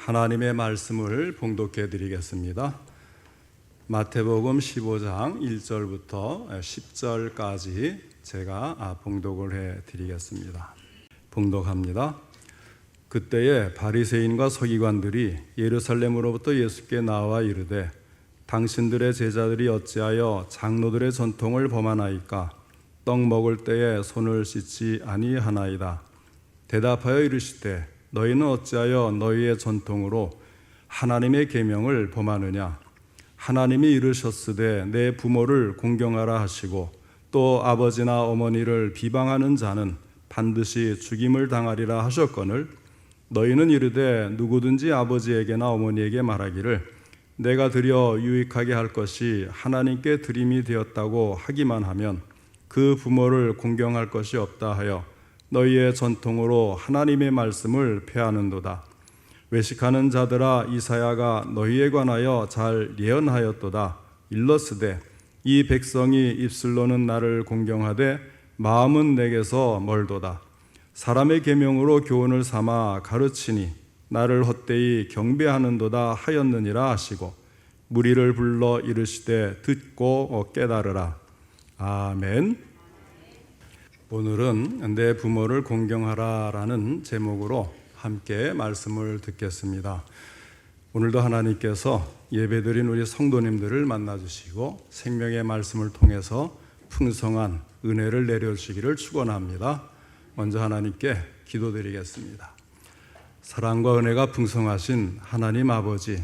하나님의 말씀을 봉독해 드리겠습니다. 마태복음 15장 1절부터 10절까지 제가 봉독을 해 드리겠습니다. 봉독합니다. 그때에 바리새인과 서기관들이 예루살렘으로부터 예수께 나와 이르되 당신들의 제자들이 어찌하여 장로들의 전통을 범하나이까? 떡 먹을 때에 손을 씻지 아니하나이다. 대답하여 이르시되 너희는 어찌하여 너희의 전통으로 하나님의 계명을 범하느냐? 하나님이 이르셨으되 내 부모를 공경하라 하시고 또 아버지나 어머니를 비방하는 자는 반드시 죽임을 당하리라 하셨거늘 너희는 이르되 누구든지 아버지에게나 어머니에게 말하기를 내가 드려 유익하게 할 것이 하나님께 드림이 되었다고 하기만 하면 그 부모를 공경할 것이 없다 하여 너희의 전통으로 하나님의 말씀을 폐하는도다. 외식하는 자들아, 이사야가 너희에 관하여 잘 예언하였도다. 일러스되 이 백성이 입술로는 나를 공경하되 마음은 내게서 멀도다. 사람의 계명으로 교훈을 삼아 가르치니 나를 헛되이 경배하는도다 하였느니라 하시고 무리를 불러 이르시되 듣고 깨달으라. 아멘. 오늘은 내 부모를 공경하라라는 제목으로 함께 말씀을 듣겠습니다. 오늘도 하나님께서 예배드린 우리 성도님들을 만나주시고 생명의 말씀을 통해서 풍성한 은혜를 내려주시기를 축원합니다. 먼저 하나님께 기도드리겠습니다. 사랑과 은혜가 풍성하신 하나님 아버지,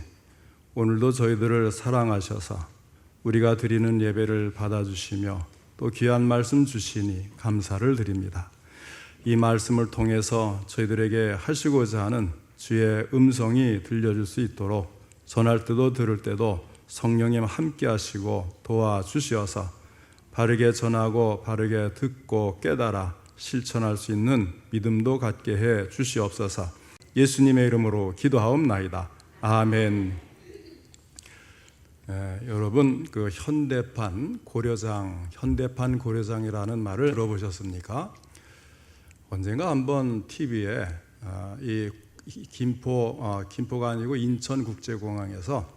오늘도 저희들을 사랑하셔서 우리가 드리는 예배를 받아주시며 또 귀한 말씀 주시니 감사를 드립니다. 이 말씀을 통해서 저희들에게 하시고자 하는 주의 음성이 들려줄 수 있도록 전할 때도 들을 때도 성령님 함께 하시고 도와주시어서 바르게 전하고 바르게 듣고 깨달아 실천할 수 있는 믿음도 갖게 해 주시옵소서. 예수님의 이름으로 기도하옵나이다. 아멘. 여러분 그 현대판 고려장이라는 말을 들어보셨습니까? 언젠가 한번 TV에 이 김포가 아니고 인천국제공항에서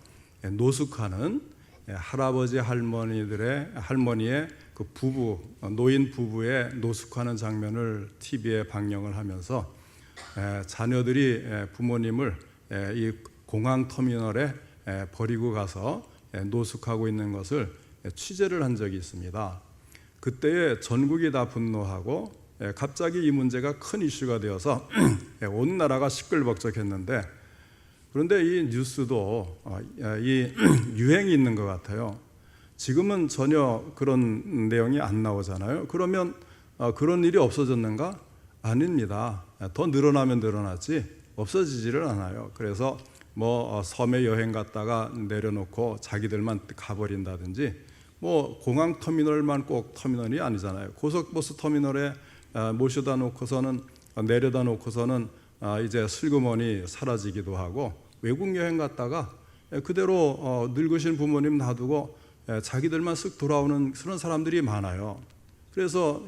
노숙하는 할아버지 할머니의 그 노인 부부의 노숙하는 장면을 TV에 방영을 하면서 자녀들이 부모님을 이 공항 터미널에 버리고 가서 노숙하고 있는 것을 취재를 한 적이 있습니다. 그때에 전국이 다 분노하고 갑자기 이 문제가 큰 이슈가 되어서 온 나라가 시끌벅적했는데, 그런데 이 뉴스도 이 유행이 있는 것 같아요. 지금은 전혀 그런 내용이 안 나오잖아요. 그러면 그런 일이 없어졌는가? 아닙니다. 더 늘어나면 늘어났지 없어지지를 않아요. 그래서 섬에 여행 갔다가 내려놓고 자기들만 가버린다든지, 공항 터미널만 꼭 터미널이 아니잖아요. 고속버스 터미널에 모셔다 놓고서는 내려다 놓고서는 이제 슬그머니 사라지기도 하고, 외국 여행 갔다가 그대로 늙으신 부모님 놔두고 자기들만 쓱 돌아오는 그런 사람들이 많아요. 그래서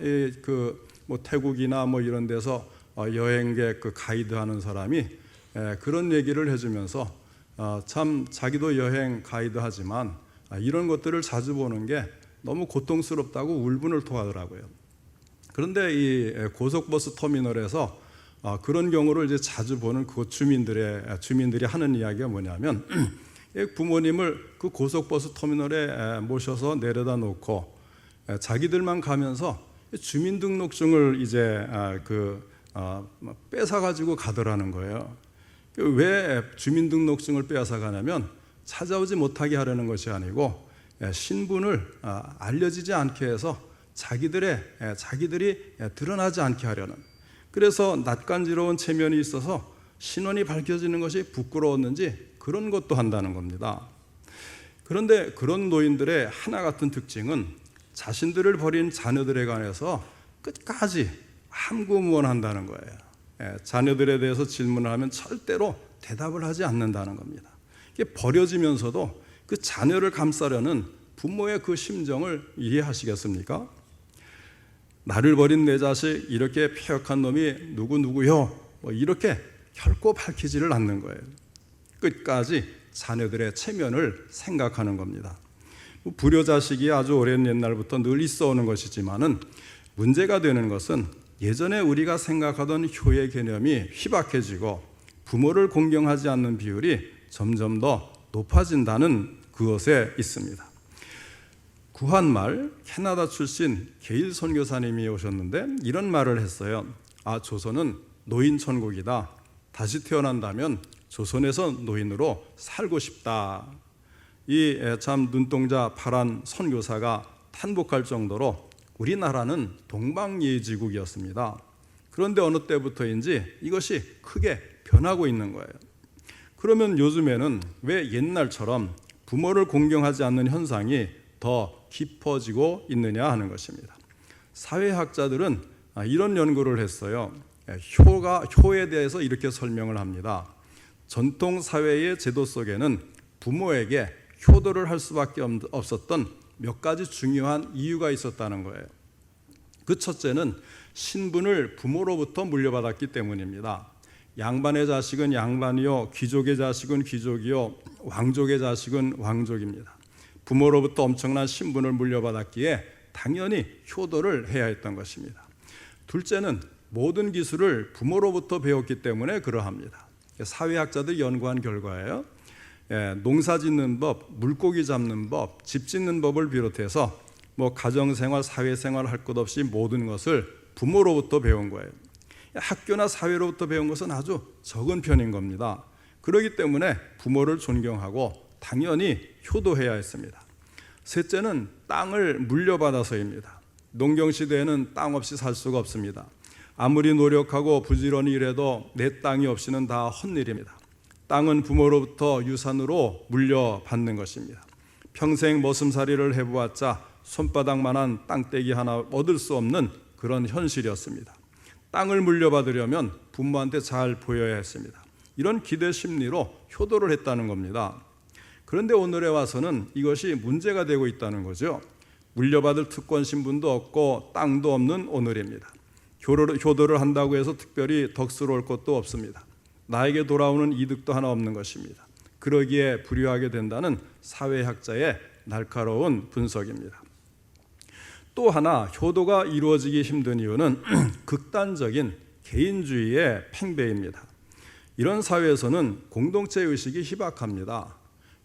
태국이나 이런 데서 여행객 그 가이드 하는 사람이 그런 얘기를 해주면서 참 자기도 여행 가이드 하지만 이런 것들을 자주 보는 게 너무 고통스럽다고 울분을 토하더라고요. 그런데 이 고속버스 터미널에서 그런 경우를 이제 자주 보는 그 주민들이 하는 이야기가 뭐냐면 부모님을 그 고속버스 터미널에 모셔서 내려다 놓고 자기들만 가면서 주민등록증을 이제 뺏어가지고 가더라는 거예요. 왜 주민등록증을 빼앗아 가냐면 찾아오지 못하게 하려는 것이 아니고 신분을 알려지지 않게 해서 자기들이 드러나지 않게 하려는, 그래서 낯간지러운 체면이 있어서 신원이 밝혀지는 것이 부끄러웠는지 그런 것도 한다는 겁니다. 그런데 그런 노인들의 하나 같은 특징은 자신들을 버린 자녀들에 관해서 끝까지 함구무원한다는 거예요. 자녀들에 대해서 질문을 하면 절대로 대답을 하지 않는다는 겁니다. 이게 버려지면서도 그 자녀를 감싸려는 부모의 그 심정을 이해하시겠습니까? 나를 버린 내 자식 이렇게 폐역한 놈이 누구요? 이렇게 결코 밝히지를 않는 거예요. 끝까지 자녀들의 체면을 생각하는 겁니다. 불효자식이 아주 오랜 옛날부터 늘 있어 오는 것이지만은 문제가 되는 것은 예전에 우리가 생각하던 효의 개념이 희박해지고 부모를 공경하지 않는 비율이 점점 더 높아진다는 그것에 있습니다. 구한말 캐나다 출신 게일 선교사님이 오셨는데 이런 말을 했어요. 조선은 노인 천국이다. 다시 태어난다면 조선에서 노인으로 살고 싶다. 이 참 눈동자 파란 선교사가 탄복할 정도로 우리나라는 동방예지국이었습니다. 그런데 어느 때부터인지 이것이 크게 변하고 있는 거예요. 그러면 요즘에는 왜 옛날처럼 부모를 공경하지 않는 현상이 더 깊어지고 있느냐 하는 것입니다. 사회학자들은 이런 연구를 했어요. 효에 대해서 이렇게 설명을 합니다. 전통 사회의 제도 속에는 부모에게 효도를 할 수밖에 없었던 몇 가지 중요한 이유가 있었다는 거예요. 그 첫째는 신분을 부모로부터 물려받았기 때문입니다. 양반의 자식은 양반이요, 귀족의 자식은 귀족이요, 왕족의 자식은 왕족입니다. 부모로부터 엄청난 신분을 물려받았기에 당연히 효도를 해야 했던 것입니다. 둘째는 모든 기술을 부모로부터 배웠기 때문에 그러합니다. 사회학자들이 연구한 결과예요. 농사 짓는 법, 물고기 잡는 법, 집 짓는 법을 비롯해서 가정생활, 사회생활 할 것 없이 모든 것을 부모로부터 배운 거예요. 학교나 사회로부터 배운 것은 아주 적은 편인 겁니다. 그렇기 때문에 부모를 존경하고 당연히 효도해야 했습니다. 셋째는 땅을 물려받아서입니다. 농경시대에는 땅 없이 살 수가 없습니다. 아무리 노력하고 부지런히 일해도 내 땅이 없이는 다 헛일입니다. 땅은 부모로부터 유산으로 물려받는 것입니다. 평생 머슴살이를 해보았자 손바닥만한 땅떼기 하나 얻을 수 없는 그런 현실이었습니다. 땅을 물려받으려면 부모한테 잘 보여야 했습니다. 이런 기대 심리로 효도를 했다는 겁니다. 그런데 오늘에 와서는 이것이 문제가 되고 있다는 거죠. 물려받을 특권 신분도 없고 땅도 없는 오늘입니다. 효도를 한다고 해서 특별히 덕스러울 것도 없습니다. 나에게 돌아오는 이득도 하나 없는 것입니다. 그러기에 불효하게 된다는 사회학자의 날카로운 분석입니다. 또 하나 효도가 이루어지기 힘든 이유는 극단적인 개인주의의 팽배입니다. 이런 사회에서는 공동체 의식이 희박합니다.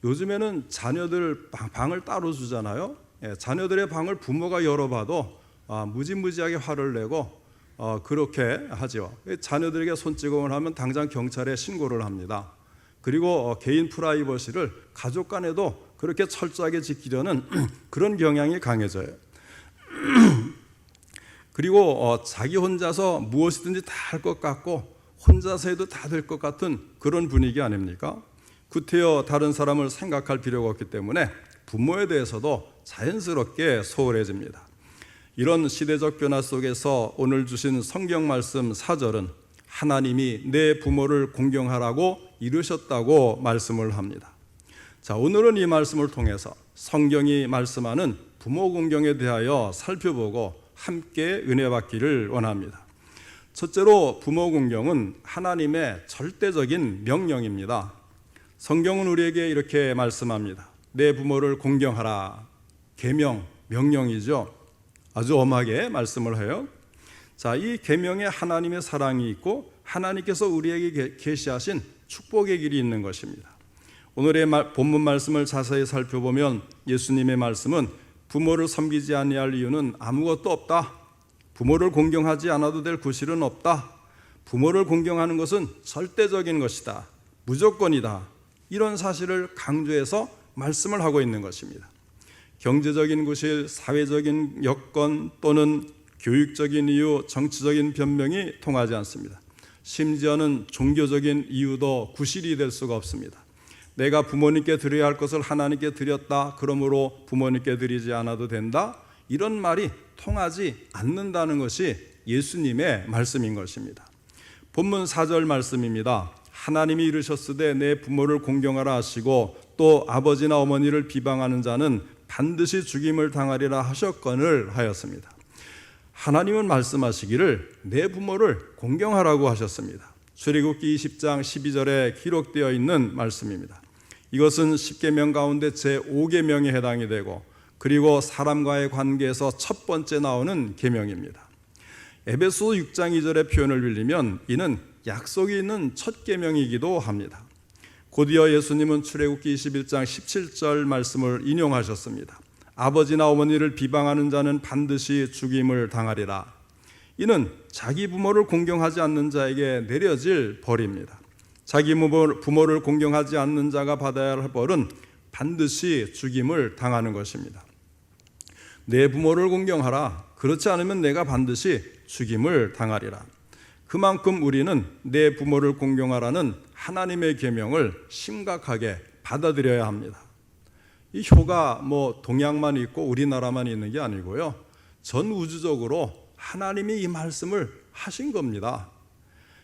요즘에는 자녀들 방을 따로 주잖아요. 자녀들의 방을 부모가 열어봐도 무지무지하게 화를 내고 그렇게 하죠. 자녀들에게 손찌검을 하면 당장 경찰에 신고를 합니다. 그리고 개인 프라이버시를 가족 간에도 그렇게 철저하게 지키려는 그런 경향이 강해져요. 그리고 자기 혼자서 무엇이든지 다 할 것 같고 혼자서 해도 다 될 것 같은 그런 분위기 아닙니까? 구태여 다른 사람을 생각할 필요가 없기 때문에 부모에 대해서도 자연스럽게 소홀해집니다. 이런 시대적 변화 속에서 오늘 주신 성경 말씀 4절은 하나님이 내 부모를 공경하라고 이르셨다고 말씀을 합니다. 자, 오늘은 이 말씀을 통해서 성경이 말씀하는 부모 공경에 대하여 살펴보고 함께 은혜 받기를 원합니다. 첫째로 부모 공경은 하나님의 절대적인 명령입니다. 성경은 우리에게 이렇게 말씀합니다. 내 부모를 공경하라. 계명, 명령이죠. 아주 엄하게 말씀을 해요. 자, 이 계명에 하나님의 사랑이 있고 하나님께서 우리에게 계시하신 축복의 길이 있는 것입니다. 오늘의 본문 말씀을 자세히 살펴보면 예수님의 말씀은 부모를 섬기지 아니할 이유는 아무것도 없다. 부모를 공경하지 않아도 될 구실은 없다. 부모를 공경하는 것은 절대적인 것이다. 무조건이다. 이런 사실을 강조해서 말씀을 하고 있는 것입니다. 경제적인 구실, 사회적인 여건 또는 교육적인 이유, 정치적인 변명이 통하지 않습니다. 심지어는 종교적인 이유도 구실이 될 수가 없습니다. 내가 부모님께 드려야 할 것을 하나님께 드렸다. 그러므로 부모님께 드리지 않아도 된다. 이런 말이 통하지 않는다는 것이 예수님의 말씀인 것입니다. 본문 4절 말씀입니다. 하나님이 이르셨으되 내 부모를 공경하라 하시고 또 아버지나 어머니를 비방하는 자는 반드시 죽임을 당하리라 하셨거늘 하였습니다. 하나님은 말씀하시기를 내 부모를 공경하라고 하셨습니다. 출애굽기 20장 12절에 기록되어 있는 말씀입니다. 이것은 10계명 가운데 제5계명에 해당이 되고 그리고 사람과의 관계에서 첫 번째 나오는 계명입니다. 에베소 6장 2절의 표현을 빌리면 이는 약속이 있는 첫 계명이기도 합니다. 곧이어 예수님은 출애굽기 21장 17절 말씀을 인용하셨습니다. 아버지나 어머니를 비방하는 자는 반드시 죽임을 당하리라. 이는 자기 부모를 공경하지 않는 자에게 내려질 벌입니다. 자기 부모를 공경하지 않는 자가 받아야 할 벌은 반드시 죽임을 당하는 것입니다. 내 부모를 공경하라. 그렇지 않으면 내가 반드시 죽임을 당하리라. 그만큼 우리는 내 부모를 공경하라는 하나님의 계명을 심각하게 받아들여야 합니다. 이 효가 동양만 있고 우리나라만 있는 게 아니고요. 전 우주적으로 하나님이 이 말씀을 하신 겁니다.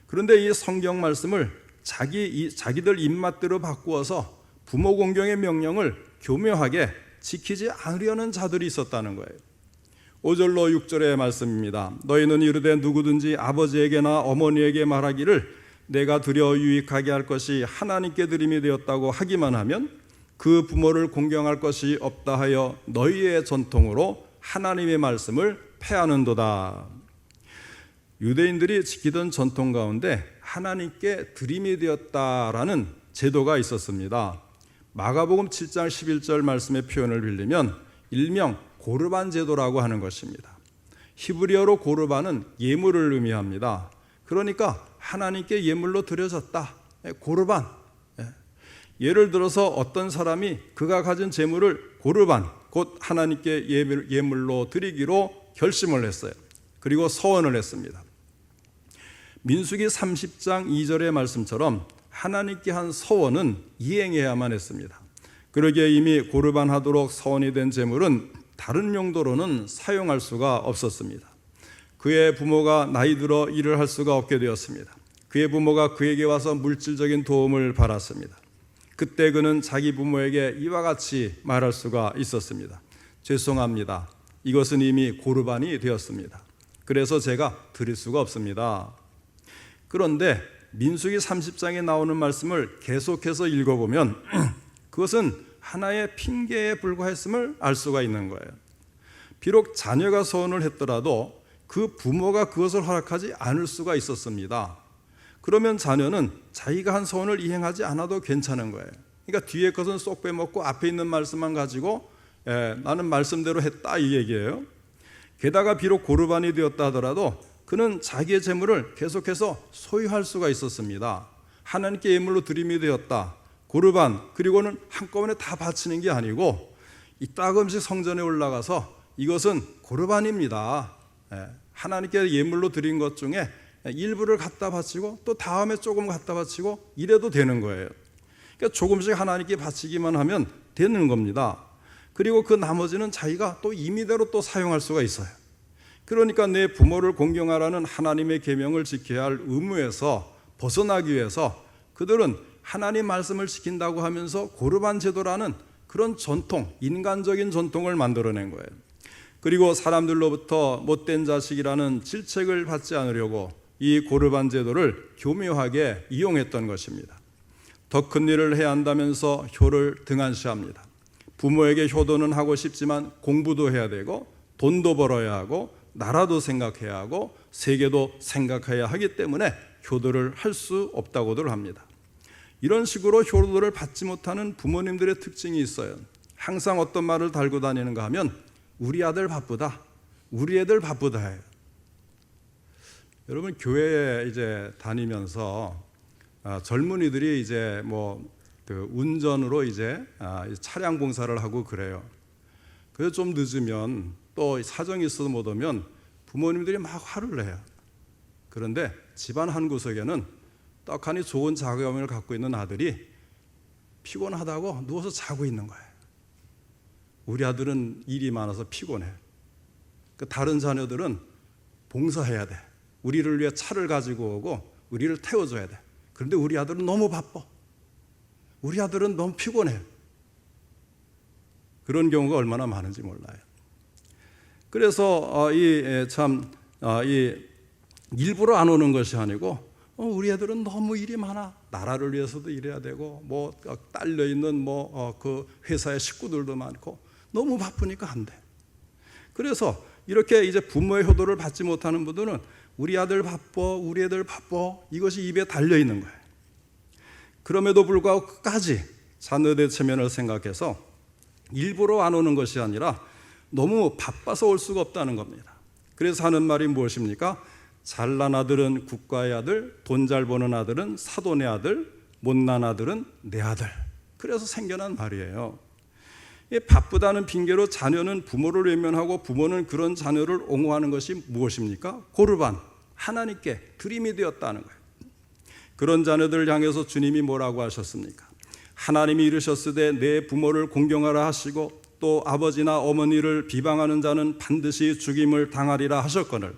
그런데 이 성경 말씀을 자기들 입맛대로 바꾸어서 부모 공경의 명령을 교묘하게 지키지 않으려는 자들이 있었다는 거예요. 5절로 6절의 말씀입니다. 너희는 이르되 누구든지 아버지에게나 어머니에게 말하기를 내가 드려 유익하게 할 것이 하나님께 드림이 되었다고 하기만 하면 그 부모를 공경할 것이 없다 하여 너희의 전통으로 하나님의 말씀을 폐하는도다. 유대인들이 지키던 전통 가운데 하나님께 드림이 되었다라는 제도가 있었습니다. 마가복음 7장 11절 말씀의 표현을 빌리면 일명 고르반 제도라고 하는 것입니다. 히브리어로 고르반은 예물을 의미합니다. 그러니까 하나님께 예물로 드려졌다. 고르반. 예를 들어서 어떤 사람이 그가 가진 재물을 고르반, 곧 하나님께 예물로 드리기로 결심을 했어요. 그리고 서원을 했습니다. 민수기 30장 2절의 말씀처럼 하나님께 한 서원은 이행해야만 했습니다. 그러기에 이미 고르반 하도록 서원이 된 재물은 다른 용도로는 사용할 수가 없었습니다. 그의 부모가 나이 들어 일을 할 수가 없게 되었습니다. 그의 부모가 그에게 와서 물질적인 도움을 받았습니다. 그때 그는 자기 부모에게 이와 같이 말할 수가 있었습니다. 죄송합니다. 이것은 이미 고르반이 되었습니다. 그래서 제가 드릴 수가 없습니다. 그런데 민수기 30장에 나오는 말씀을 계속해서 읽어보면 그것은 하나의 핑계에 불과했음을 알 수가 있는 거예요. 비록 자녀가 서원을 했더라도 그 부모가 그것을 허락하지 않을 수가 있었습니다. 그러면 자녀는 자기가 한 서원을 이행하지 않아도 괜찮은 거예요. 그러니까 뒤에 것은 쏙 빼먹고 앞에 있는 말씀만 가지고 나는 말씀대로 했다 이 얘기예요. 게다가 비록 고르반이 되었다 하더라도 그는 자기의 재물을 계속해서 소유할 수가 있었습니다. 하나님께 예물로 드림이 되었다. 고르반 그리고는 한꺼번에 다 바치는 게 아니고 이따금씩 성전에 올라가서 이것은 고르반입니다. 하나님께 예물로 드린 것 중에 일부를 갖다 바치고 또 다음에 조금 갖다 바치고 이래도 되는 거예요. 그러니까 조금씩 하나님께 바치기만 하면 되는 겁니다. 그리고 그 나머지는 자기가 또 임의대로 또 사용할 수가 있어요. 그러니까 내 부모를 공경하라는 하나님의 계명을 지켜야 할 의무에서 벗어나기 위해서 그들은 하나님 말씀을 지킨다고 하면서 고르반 제도라는 그런 전통, 인간적인 전통을 만들어낸 거예요. 그리고 사람들로부터 못된 자식이라는 질책을 받지 않으려고 이 고르반 제도를 교묘하게 이용했던 것입니다. 더 큰 일을 해야 한다면서 효를 등한시합니다. 부모에게 효도는 하고 싶지만 공부도 해야 되고 돈도 벌어야 하고 나라도 생각해야 하고 세계도 생각해야 하기 때문에 효도를 할 수 없다고들 합니다. 이런 식으로 효도를 받지 못하는 부모님들의 특징이 있어요. 항상 어떤 말을 달고 다니는가 하면 우리 아들 바쁘다, 우리 애들 바쁘다 해요. 여러분 교회에 이제 다니면서 젊은이들이 이제 그 운전으로 이제 차량 공사를 하고 그래요. 그래서 좀 늦으면 또 사정이 있어서 못 오면 부모님들이 막 화를 내요. 그런데 집안 한 구석에는 떡하니 좋은 자금을 갖고 있는 아들이 피곤하다고 누워서 자고 있는 거예요. 우리 아들은 일이 많아서 피곤해. 다른 자녀들은 봉사해야 돼. 우리를 위해 차를 가지고 오고 우리를 태워줘야 돼. 그런데 우리 아들은 너무 바빠. 우리 아들은 너무 피곤해. 그런 경우가 얼마나 많은지 몰라요. 그래서 일부러 안 오는 것이 아니고 우리 애들은 너무 일이 많아. 나라를 위해서도 일해야 되고 딸려 있는 그 회사의 식구들도 많고 너무 바쁘니까 안 돼. 그래서 이렇게 이제 부모의 효도를 받지 못하는 분들은 우리 아들 바빠, 우리 애들 바빠, 이것이 입에 달려 있는 거예요. 그럼에도 불구하고 끝까지 자녀들의 체면을 생각해서 일부러 안 오는 것이 아니라 너무 바빠서 올 수가 없다는 겁니다. 그래서 하는 말이 무엇입니까? 잘난 아들은 국가의 아들, 돈 잘 버는 아들은 사돈의 아들, 못난 아들은 내 아들. 그래서 생겨난 말이에요. 바쁘다는 핑계로 자녀는 부모를 외면하고 부모는 그런 자녀를 옹호하는 것이 무엇입니까? 고르반, 하나님께 들임이 되었다는 거예요. 그런 자녀들을 향해서 주님이 뭐라고 하셨습니까? 하나님이 이르셨으되 내 부모를 공경하라 하시고 또 아버지나 어머니를 비방하는 자는 반드시 죽임을 당하리라 하셨거늘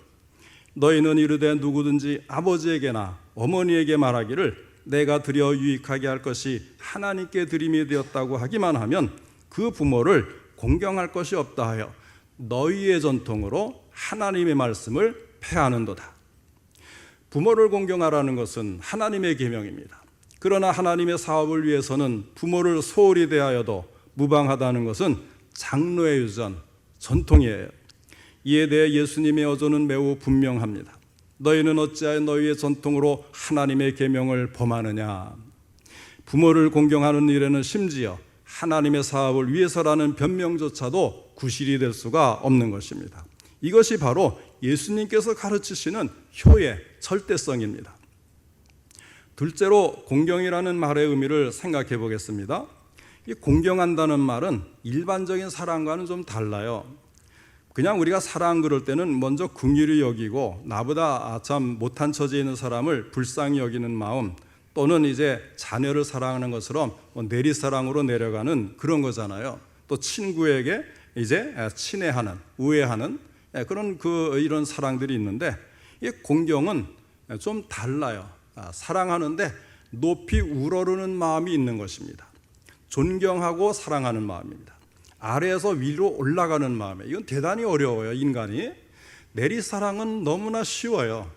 너희는 이르되 누구든지 아버지에게나 어머니에게 말하기를 내가 드려 유익하게 할 것이 하나님께 드림이 되었다고 하기만 하면 그 부모를 공경할 것이 없다 하여 너희의 전통으로 하나님의 말씀을 폐하는도다. 부모를 공경하라는 것은 하나님의 계명입니다. 그러나 하나님의 사업을 위해서는 부모를 소홀히 대하여도 무방하다는 것은 장로의 유전, 전통이에요. 이에 대해 예수님의 어조는 매우 분명합니다. 너희는 어찌하여 너희의 전통으로 하나님의 계명을 범하느냐. 부모를 공경하는 일에는 심지어 하나님의 사업을 위해서라는 변명조차도 구실이 될 수가 없는 것입니다. 이것이 바로 예수님께서 가르치시는 효의 절대성입니다. 둘째로 공경이라는 말의 의미를 생각해 보겠습니다. 이 공경한다는 말은 일반적인 사랑과는 좀 달라요. 그냥 우리가 사랑 그럴 때는 먼저 긍휼히 여기고 나보다 참 못한 처지에 있는 사람을 불쌍히 여기는 마음, 또는 이제 자녀를 사랑하는 것처럼 내리사랑으로 내려가는 그런 거잖아요. 또 친구에게 이제 친애하는, 우애하는 그런 이런 사랑들이 있는데 이 공경은 좀 달라요. 사랑하는데 높이 우러르는 마음이 있는 것입니다. 존경하고 사랑하는 마음입니다. 아래에서 위로 올라가는 마음이에요. 이건 대단히 어려워요, 인간이. 내리사랑은 너무나 쉬워요.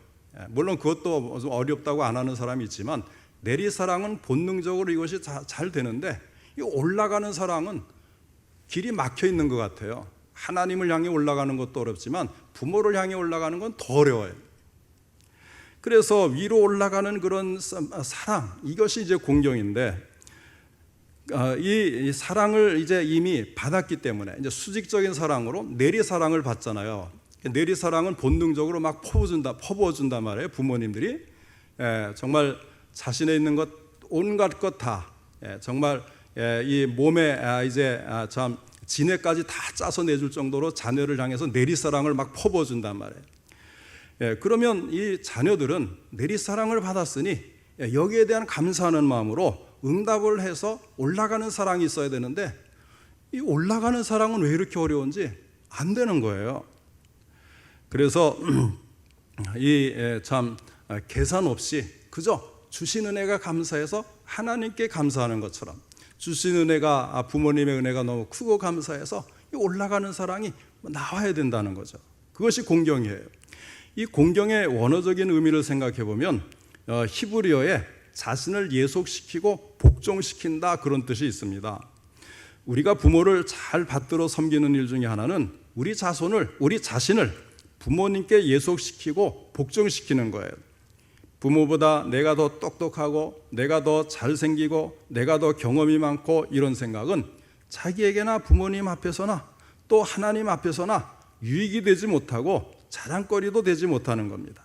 물론 그것도 좀 어렵다고 안 하는 사람이 있지만 내리사랑은 본능적으로 이것이 잘 되는데 이 올라가는 사랑은 길이 막혀 있는 것 같아요. 하나님을 향해 올라가는 것도 어렵지만 부모를 향해 올라가는 건 더 어려워요. 그래서 위로 올라가는 그런 사랑, 이것이 이제 공경인데 이 사랑을 이제 이미 받았기 때문에 이제 수직적인 사랑으로 내리사랑을 받잖아요. 내리사랑은 본능적으로 막 퍼부어준단 말이에요. 부모님들이 정말 자신에 있는 것 온갖 것 다 정말 이 몸에 이제 참 진해까지 다 짜서 내줄 정도로 자녀를 향해서 내리사랑을 막 퍼부어준단 말이에요. 그러면 이 자녀들은 내리사랑을 받았으니 여기에 대한 감사하는 마음으로 응답을 해서 올라가는 사랑이 있어야 되는데 이 올라가는 사랑은 왜 이렇게 어려운지 안 되는 거예요. 그래서 이 참 계산 없이 그저 주신 은혜가 감사해서 하나님께 감사하는 것처럼 주신 은혜가 부모님의 은혜가 너무 크고 감사해서 이 올라가는 사랑이 나와야 된다는 거죠. 그것이 공경이에요. 이 공경의 원어적인 의미를 생각해 보면 히브리어에 자신을 예속시키고 복종시킨다 그런 뜻이 있습니다. 우리가 부모를 잘 받들어 섬기는 일 중에 하나는 우리 자신을 부모님께 예속시키고 복종시키는 거예요. 부모보다 내가 더 똑똑하고 내가 더 잘생기고 내가 더 경험이 많고 이런 생각은 자기에게나 부모님 앞에서나 또 하나님 앞에서나 유익이 되지 못하고 자랑거리도 되지 못하는 겁니다.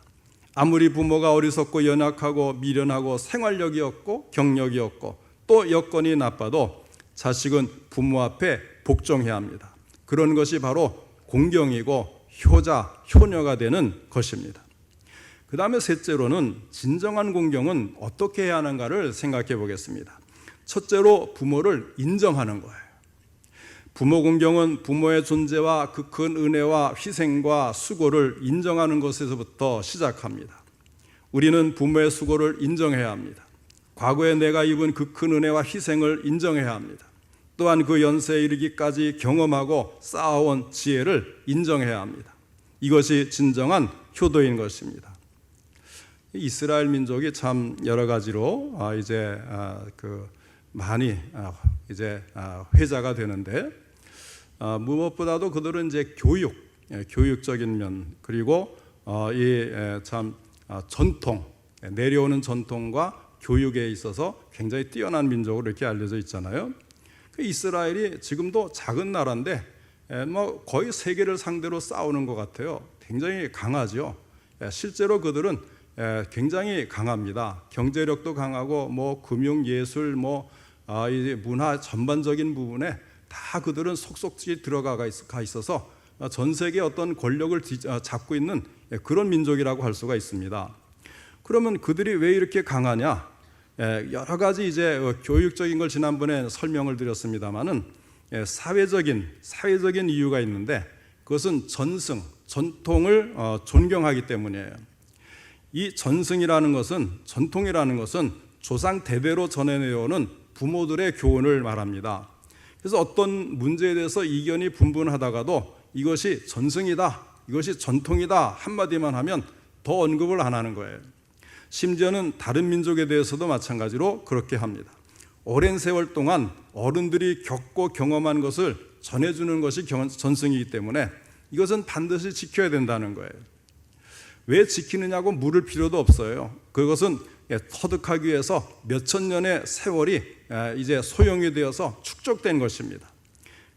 아무리 부모가 어리석고 연약하고 미련하고 생활력이 없고 경력이 없고 또 여건이 나빠도 자식은 부모 앞에 복종해야 합니다. 그런 것이 바로 공경이고 효녀가 되는 것입니다. 그 다음에 셋째로는 진정한 공경은 어떻게 해야 하는가를 생각해 보겠습니다. 첫째로 부모를 인정하는 거예요. 부모 공경은 부모의 존재와 그 큰 은혜와 희생과 수고를 인정하는 것에서부터 시작합니다. 우리는 부모의 수고를 인정해야 합니다. 과거에 내가 입은 그 큰 은혜와 희생을 인정해야 합니다. 또한 그 연세에 이르기까지 경험하고 쌓아온 지혜를 인정해야 합니다. 이것이 진정한 효도인 것입니다. 이스라엘 민족이 참 여러 가지로 많이 회자가 되는데, 무엇보다도 그들은 이제 교육적인 면, 그리고 전통, 내려오는 전통과 교육에 있어서 굉장히 뛰어난 민족으로 이렇게 알려져 있잖아요. 이스라엘이 지금도 작은 나라인데 거의 세계를 상대로 싸우는 것 같아요. 굉장히 강하죠. 실제로 그들은 굉장히 강합니다. 경제력도 강하고 금융, 예술, 문화 전반적인 부분에 다 그들은 속속히 들어가 있어서 전 세계 어떤 권력을 잡고 있는 그런 민족이라고 할 수가 있습니다. 그러면 그들이 왜 이렇게 강하냐? 여러 가지 교육적인 걸 지난번에 설명을 드렸습니다만은 사회적인 이유가 있는데, 그것은 전통을 존경하기 때문이에요. 이 전통이라는 것은 조상 대대로 전해내려오는 부모들의 교훈을 말합니다. 그래서 어떤 문제에 대해서 이견이 분분하다가도 이것이 전승이다, 이것이 전통이다 한마디만 하면 더 언급을 안 하는 거예요. 심지어는 다른 민족에 대해서도 마찬가지로 그렇게 합니다. 오랜 세월 동안 어른들이 겪고 경험한 것을 전해주는 것이 전승이기 때문에 이것은 반드시 지켜야 된다는 거예요. 왜 지키느냐고 물을 필요도 없어요. 그것은 터득하기 위해서 몇천 년의 세월이 이제 소용이 되어서 축적된 것입니다.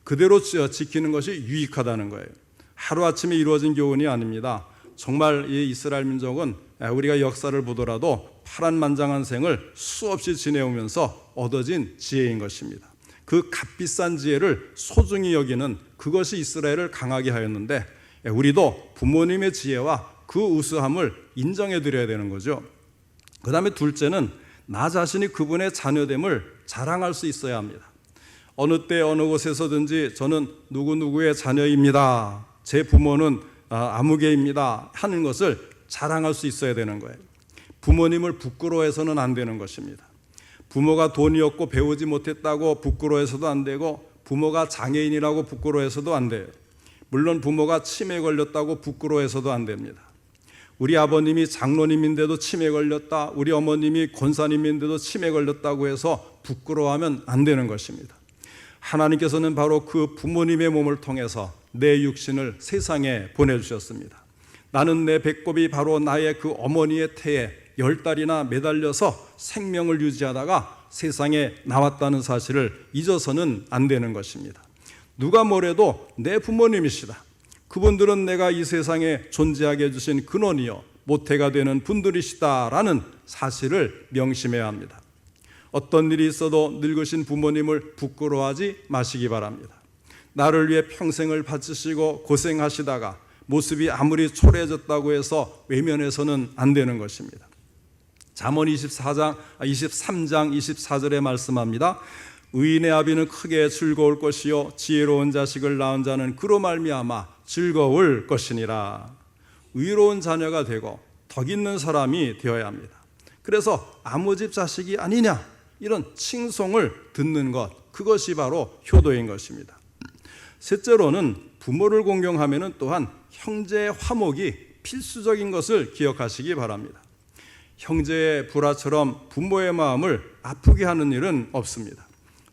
그대로 지키는 것이 유익하다는 거예요. 하루아침에 이루어진 교훈이 아닙니다. 정말 이 이스라엘 민족은 우리가 역사를 보더라도 파란만장한 생을 수없이 지내오면서 얻어진 지혜인 것입니다. 그 값비싼 지혜를 소중히 여기는 그것이 이스라엘을 강하게 하였는데, 우리도 부모님의 지혜와 그 우수함을 인정해 드려야 되는 거죠. 그 다음에 둘째는 나 자신이 그분의 자녀됨을 자랑할 수 있어야 합니다. 어느 때 어느 곳에서든지 저는 누구누구의 자녀입니다, 제 부모는 아무개입니다 하는 것을 자랑할 수 있어야 되는 거예요. 부모님을 부끄러워해서는 안 되는 것입니다. 부모가 돈이 없고 배우지 못했다고 부끄러워해서도 안 되고, 부모가 장애인이라고 부끄러워해서도 안 돼요. 물론 부모가 치매에 걸렸다고 부끄러워해서도 안 됩니다. 우리 아버님이 장로님인데도 치매에 걸렸다, 우리 어머님이 권사님인데도 치매에 걸렸다고 해서 부끄러워하면 안 되는 것입니다. 하나님께서는 바로 그 부모님의 몸을 통해서 내 육신을 세상에 보내주셨습니다. 나는 내 배꼽이 바로 나의 그 어머니의 태에 10달이나 매달려서 생명을 유지하다가 세상에 나왔다는 사실을 잊어서는 안 되는 것입니다. 누가 뭐래도 내 부모님이시다, 그분들은 내가 이 세상에 존재하게 해주신 근원이요 모태가 되는 분들이시다라는 사실을 명심해야 합니다. 어떤 일이 있어도 늙으신 부모님을 부끄러워하지 마시기 바랍니다. 나를 위해 평생을 바치시고 고생하시다가 모습이 아무리 초라해졌다고 해서 외면해서는 안 되는 것입니다. 잠언 23장 24절에 말씀합니다. 의인의 아비는 크게 즐거울 것이요 지혜로운 자식을 낳은 자는 그로 말미암아 즐거울 것이니라. 의로운 자녀가 되고 덕 있는 사람이 되어야 합니다. 그래서 아무 집 자식이 아니냐 이런 칭송을 듣는 것, 그것이 바로 효도인 것입니다. 셋째로는 부모를 공경하면 또한 형제의 화목이 필수적인 것을 기억하시기 바랍니다. 형제의 불화처럼 부모의 마음을 아프게 하는 일은 없습니다.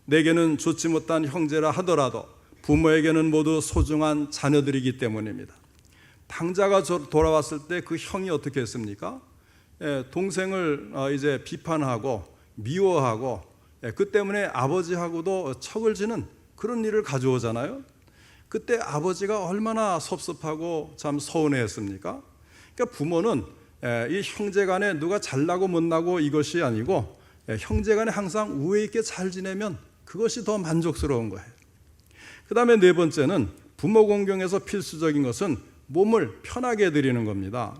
내게는 좋지 못한 형제라 하더라도 부모에게는 모두 소중한 자녀들이기 때문입니다. 당자가 돌아왔을 때 그 형이 어떻게 했습니까? 동생을 이제 비판하고 미워하고 그 때문에 아버지하고도 척을 지는 그런 일을 가져오잖아요. 그때 아버지가 얼마나 섭섭하고 참 서운해했습니까? 그러니까 부모는 이 형제간에 누가 잘나고 못나고 이것이 아니고 형제간에 항상 우애 있게 잘 지내면 그것이 더 만족스러운 거예요. 그 다음에 네 번째는 부모 공경에서 필수적인 것은 몸을 편하게 해드리는 겁니다.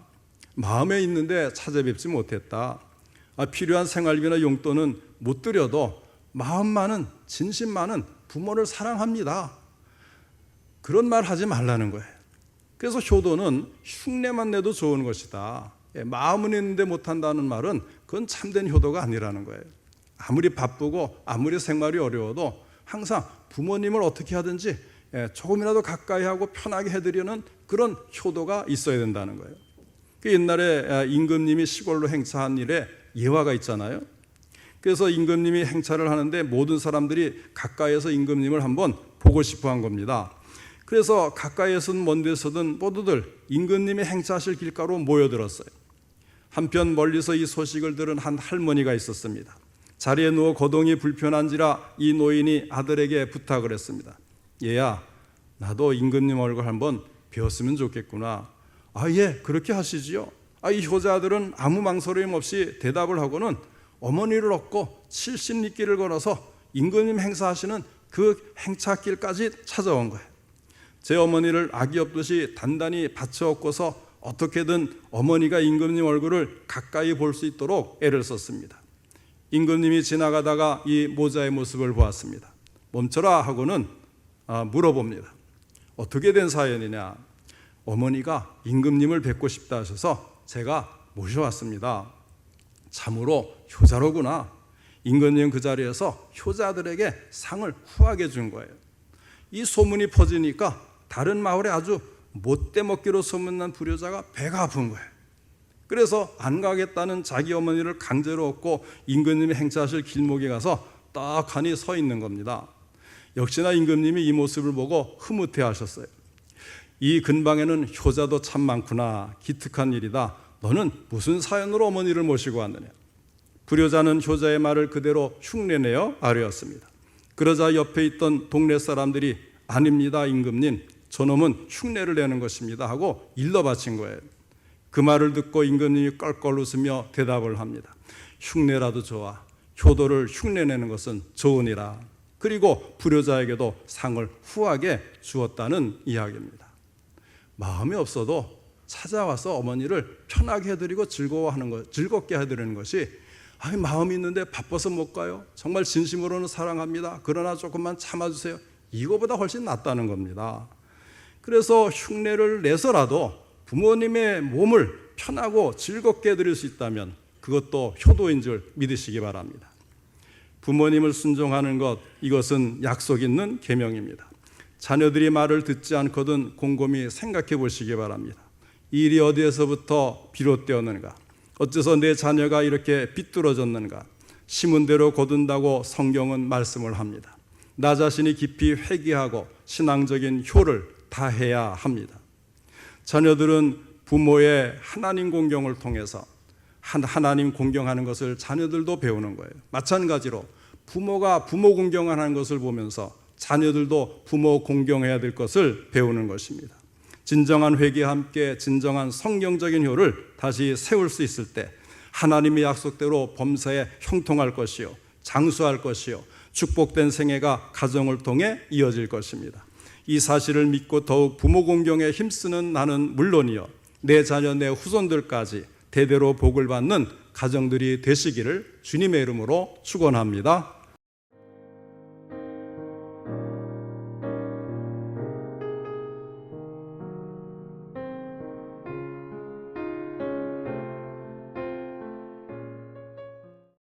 마음에 있는데 찾아뵙지 못했다, 필요한 생활비나 용돈은 못 드려도 마음만은, 진심만은 부모를 사랑합니다, 그런 말 하지 말라는 거예요. 그래서 효도는 흉내만 내도 좋은 것이다, 마음은 있는데 못한다는 말은 그건 참된 효도가 아니라는 거예요. 아무리 바쁘고 아무리 생활이 어려워도 항상 부모님을 어떻게 하든지 조금이라도 가까이 하고 편하게 해드리는 그런 효도가 있어야 된다는 거예요. 그 옛날에 임금님이 시골로 행차한 일에 예화가 있잖아요. 그래서 임금님이 행차를 하는데 모든 사람들이 가까이에서 임금님을 한번 보고 싶어 한 겁니다. 그래서 가까이에서든 먼 데서든 모두들 임금님이 행차하실 길가로 모여들었어요. 한편 멀리서 이 소식을 들은 한 할머니가 있었습니다. 자리에 누워 거동이 불편한지라 이 노인이 아들에게 부탁을 했습니다. 얘야, 나도 임금님 얼굴 한번 배웠으면 좋겠구나. 아, 예, 그렇게 하시지요. 이 효자들은 아무 망설임 없이 대답을 하고는 어머니를 얻고 70리길을 걸어서 임금님 행사하시는 그 행차길까지 찾아온 거예요. 제 어머니를 아기 업듯이 단단히 받쳐 업고서 어떻게든 어머니가 임금님 얼굴을 가까이 볼 수 있도록 애를 썼습니다. 임금님이 지나가다가 이 모자의 모습을 보았습니다. 멈춰라 하고는 물어봅니다. 어떻게 된 사연이냐? 어머니가 임금님을 뵙고 싶다 하셔서 제가 모셔왔습니다. 참으로 효자로구나. 임금님 그 자리에서 효자들에게 상을 후하게 준 거예요. 이 소문이 퍼지니까 다른 마을에 아주 못돼 먹기로 소문난 불효자가 배가 아픈 거예요. 그래서 안 가겠다는 자기 어머니를 강제로 얻고 임금님이 행차하실 길목에 가서 떡하니 서 있는 겁니다. 역시나 임금님이 이 모습을 보고 흐뭇해 하셨어요. 이 근방에는 효자도 참 많구나. 기특한 일이다. 너는 무슨 사연으로 어머니를 모시고 왔느냐? 불효자는 효자의 말을 그대로 흉내내어 아뢰었습니다. 그러자 옆에 있던 동네 사람들이 아닙니다, 임금님. 저놈은 흉내를 내는 것입니다 하고 일러 바친 거예요. 그 말을 듣고 임금님이 껄껄 웃으며 대답을 합니다. 흉내라도 좋아. 효도를 흉내내는 것은 좋으니라. 그리고 불효자에게도 상을 후하게 주었다는 이야기입니다. 마음이 없어도 찾아와서 어머니를 편하게 해드리고 즐겁게 해드리는 것이 마음이 있는데 바빠서 못 가요. 정말 진심으로는 사랑합니다. 그러나 조금만 참아주세요. 이거보다 훨씬 낫다는 겁니다. 그래서 흉내를 내서라도 부모님의 몸을 편하고 즐겁게 해드릴 수 있다면 그것도 효도인 줄 믿으시기 바랍니다. 부모님을 순종하는 것, 이것은 약속 있는 계명입니다. 자녀들이 말을 듣지 않거든 곰곰이 생각해 보시기 바랍니다. 이 일이 어디에서부터 비롯되었는가? 어째서 내 자녀가 이렇게 비뚤어졌는가? 심은 대로 거둔다고 성경은 말씀을 합니다. 나 자신이 깊이 회개하고 신앙적인 효를 다해야 합니다. 자녀들은 부모의 하나님 공경을 통해서 하나님 공경하는 것을 자녀들도 배우는 거예요. 마찬가지로 부모가 부모 공경하는 것을 보면서 자녀들도 부모 공경해야 될 것을 배우는 것입니다. 진정한 회개와 함께 진정한 성경적인 효를 다시 세울 수 있을 때 하나님의 약속대로 범사에 형통할 것이요, 장수할 것이요, 축복된 생애가 가정을 통해 이어질 것입니다. 이 사실을 믿고 더욱 부모 공경에 힘쓰는 나는 물론이요, 내 자녀 내 후손들까지 대대로 복을 받는 가정들이 되시기를 주님의 이름으로 축원합니다.